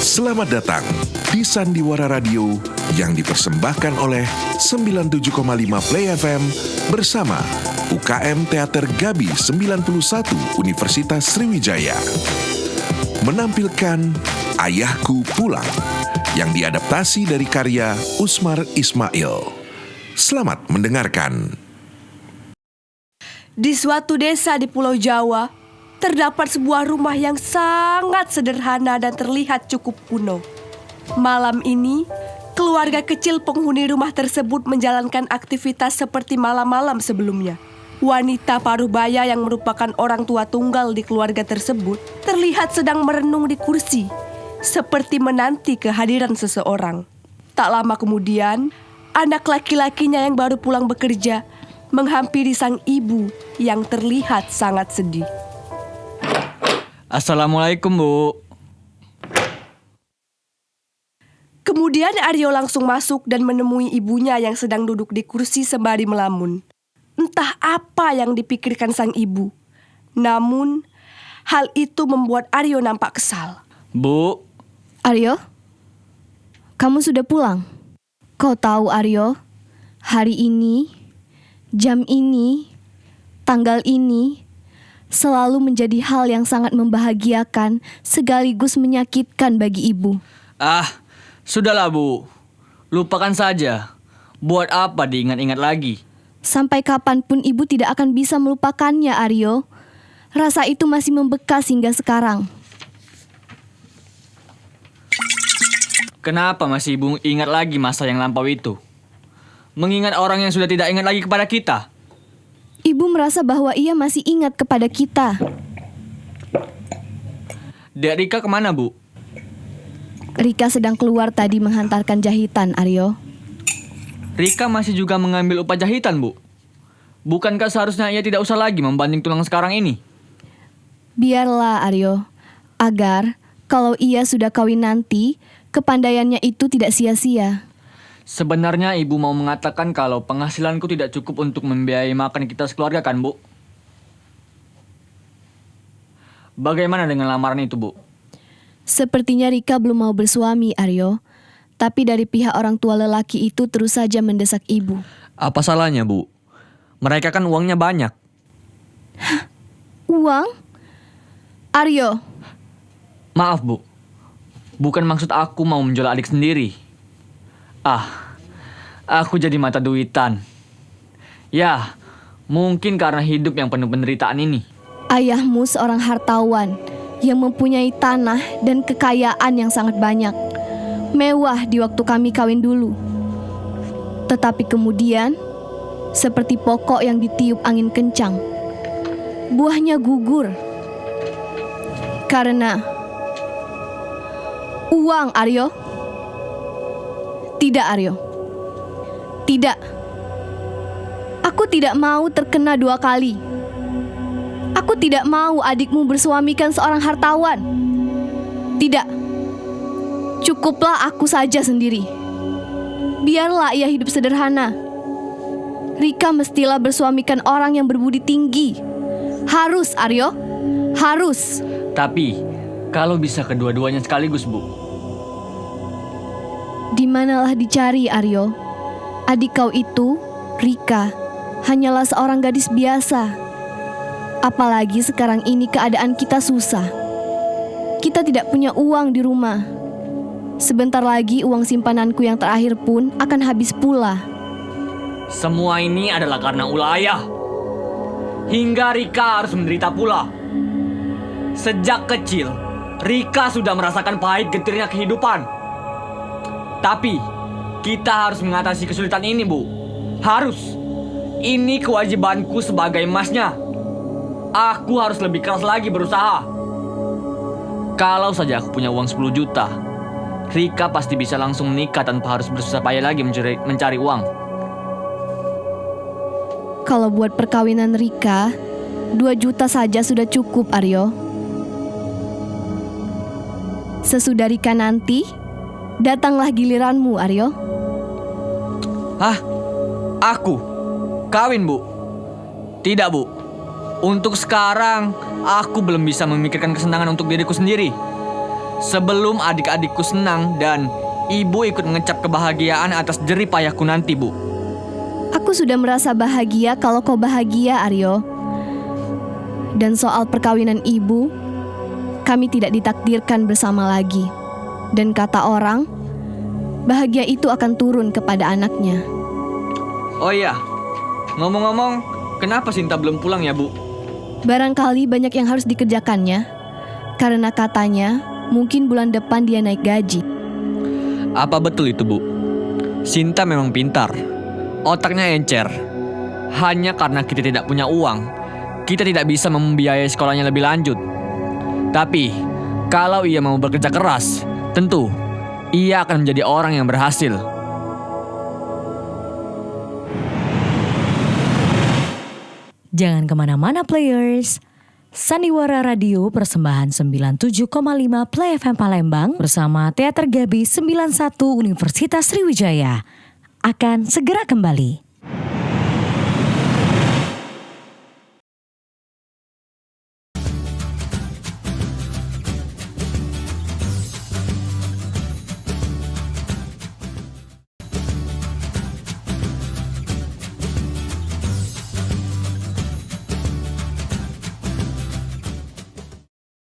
Selamat datang di Sandiwara Radio yang dipersembahkan oleh 97,5 Play FM bersama UKM Teater Gabi 91 Universitas Sriwijaya. Menampilkan Ayahku Pulang yang diadaptasi dari karya Usmar Ismail. Selamat mendengarkan. Di suatu desa di Pulau Jawa, terdapat sebuah rumah yang sangat sederhana dan terlihat cukup kuno. Malam ini, keluarga kecil penghuni rumah tersebut menjalankan aktivitas seperti malam-malam sebelumnya. Wanita paruh baya yang merupakan orang tua tunggal di keluarga tersebut terlihat sedang merenung di kursi, seperti menanti kehadiran seseorang. Tak lama kemudian, anak laki-lakinya yang baru pulang bekerja menghampiri sang ibu yang terlihat sangat sedih. Assalamualaikum, Bu. Kemudian Aryo langsung masuk dan menemui ibunya yang sedang duduk di kursi sembari melamun. Entah apa yang dipikirkan sang ibu. Namun, hal itu membuat Aryo nampak kesal. Bu. Aryo, kamu sudah pulang? Kau tahu, Aryo, hari ini, jam ini, tanggal ini selalu menjadi hal yang sangat membahagiakan sekaligus menyakitkan bagi ibu. Sudahlah, Bu. Lupakan saja. Buat apa diingat-ingat lagi? Sampai kapanpun ibu tidak akan bisa melupakannya, Aryo. Rasa itu masih membekas hingga sekarang. Kenapa masih Ibu ingat lagi masa yang lampau itu? Mengingat orang yang sudah tidak ingat lagi kepada kita? Ibu merasa bahwa ia masih ingat kepada kita. Dek Rika kemana, Bu? Rika sedang keluar tadi menghantarkan jahitan, Aryo. Rika masih juga mengambil upah jahitan, Bu. Bukankah seharusnya ia tidak usah lagi membanting tulang sekarang ini? Biarlah, Aryo, agar kalau ia sudah kawin nanti, kepandaiannya itu tidak sia-sia. Sebenarnya Ibu mau mengatakan kalau penghasilanku tidak cukup untuk membiayai makan kita sekeluarga, kan, Bu? Bagaimana dengan lamaran itu, Bu? Sepertinya Rika belum mau bersuami, Aryo. Tapi dari pihak orang tua lelaki itu terus saja mendesak ibu. Apa salahnya, Bu? Mereka kan uangnya banyak. Uang? Aryo. Maaf, Bu. Bukan maksud aku mau menjual adik sendiri. Aku jadi mata duitan. Ya, mungkin karena hidup yang penuh penderitaan ini. Ayahmu seorang hartawan yang mempunyai tanah dan kekayaan yang sangat banyak. Mewah di waktu kami kawin dulu. Tetapi kemudian, seperti pokok yang ditiup angin kencang, buahnya gugur. Karena uang, Aryo. Tidak, Aryo. Tidak. Aku tidak mau terkena dua kali. Aku tidak mau adikmu bersuamikan seorang hartawan. Tidak. Cukuplah aku saja sendiri. Biarlah ia hidup sederhana. Rika mestilah bersuamikan orang yang berbudi tinggi. Harus, Aryo. Harus. Tapi, kalau bisa kedua-duanya sekaligus, Bu. Di manalah dicari, Aryo. Adik kau itu, Rika, hanyalah seorang gadis biasa. Apalagi sekarang ini keadaan kita susah. Kita tidak punya uang di rumah. Sebentar lagi uang simpananku yang terakhir pun akan habis pula. Semua ini adalah karena ulah ayah. Hingga Rika harus menderita pula. Sejak kecil, Rika sudah merasakan pahit getirnya kehidupan. Tapi, kita harus mengatasi kesulitan ini, Bu. Harus. Ini kewajibanku sebagai emasnya. Aku harus lebih keras lagi berusaha. Kalau saja aku punya uang 10 juta, Rika pasti bisa langsung menikah tanpa harus bersusah payah lagi mencari uang. Kalau buat perkawinan Rika, 2 juta saja sudah cukup, Aryo. Sesudah Rika nanti, datanglah giliranmu, Aryo. Hah? Aku? Kawin, Bu? Tidak, Bu. Untuk sekarang, aku belum bisa memikirkan kesenangan untuk diriku sendiri. Sebelum adik-adikku senang dan ibu ikut mengecap kebahagiaan atas jerih payahku nanti, Bu. Aku sudah merasa bahagia kalau kau bahagia, Aryo. Dan soal perkawinan ibu, kami tidak ditakdirkan bersama lagi. Dan kata orang, bahagia itu akan turun kepada anaknya. Oh iya, ngomong-ngomong, kenapa Sinta belum pulang ya, Bu? Barangkali banyak yang harus dikerjakannya, karena katanya mungkin bulan depan dia naik gaji. Apa betul itu, Bu? Sinta memang pintar, otaknya encer. Hanya karena kita tidak punya uang, kita tidak bisa membiayai sekolahnya lebih lanjut. Tapi, kalau ia mau bekerja keras, tentu ia akan menjadi orang yang berhasil. Jangan kemana-mana players. Sandiwara Radio persembahan 97,5 Play FM Palembang bersama Teater Gabi 91 Universitas Sriwijaya akan segera kembali.